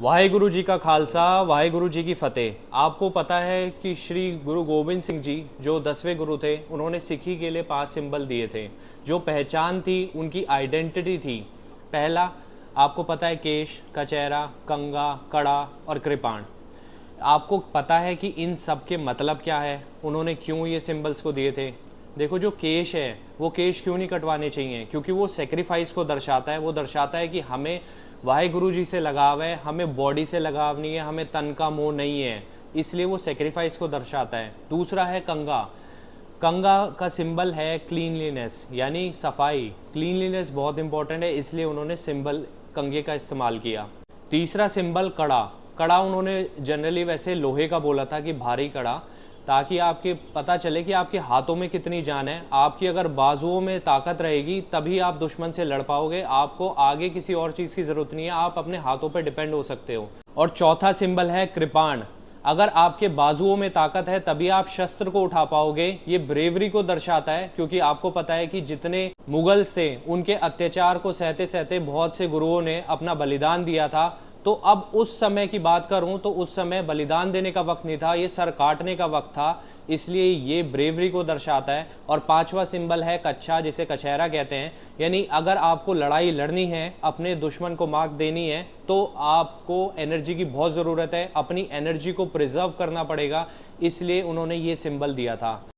वाहेगुरु जी का खालसा, वाहेगुरु जी की फतेह। आपको पता है कि श्री गुरु गोबिंद सिंह जी जो 10वें गुरु थे, उन्होंने सिक्खी के लिए 5 सिंबल दिए थे जो पहचान थी, उनकी आइडेंटिटी थी। पहला, आपको पता है, केश, कचहरा, कंगा, कड़ा और कृपाण। आपको पता है कि इन सब के मतलब क्या है, उन्होंने क्यों ये सिंबल्स को दिए थे। देखो, जो केश है वो केश क्यों नहीं कटवाने चाहिए, क्योंकि वो सेक्रीफाइस को दर्शाता है। वो दर्शाता है कि हमें वाहेगुरु जी से लगाव है, हमें बॉडी से लगाव नहीं है, हमें तन का मोह नहीं है, इसलिए वो सेक्रीफाइस को दर्शाता है। दूसरा है कंगा। कंगा का सिंबल है क्लीनलीनेस, यानी सफाई। क्लीनलीनेस बहुत इंपॉर्टेंट है, इसलिए उन्होंने सिंबल कंगे का इस्तेमाल किया। तीसरा सिंबल कड़ा। कड़ा उन्होंने जनरली वैसे लोहे का बोला था कि भारी कड़ा, ताकि आपके पता चले कि आपके हाथों में कितनी जान है। आपकी अगर बाजुओं में ताकत रहेगी तभी आप दुश्मन से लड़ पाओगे। आपको आगे किसी और चीज़ की ज़रूरत नहीं है, आप अपने हाथों पर डिपेंड हो सकते हो। और चौथा सिंबल है कृपाण। अगर आपके बाजुओं में ताकत है तभी आप शस्त्र को उठा पाओगे। ये ब्रेवरी को दर्शाता है, क्योंकि आपको पता है कि जितने मुगल्स थे उनके अत्याचार को सहते सहते बहुत से गुरुओं ने अपना बलिदान दिया था। तो अब उस समय की बात करूं तो उस समय बलिदान देने का वक्त नहीं था, ये सर काटने का वक्त था, इसलिए ये ब्रेवरी को दर्शाता है। और पांचवा सिंबल है कच्छा, जिसे कचहरा कहते हैं। यानी अगर आपको लड़ाई लड़नी है, अपने दुश्मन को मात देनी है, तो आपको एनर्जी की बहुत ज़रूरत है, अपनी एनर्जी को प्रिजर्व करना पड़ेगा, इसलिए उन्होंने ये सिंबल दिया था।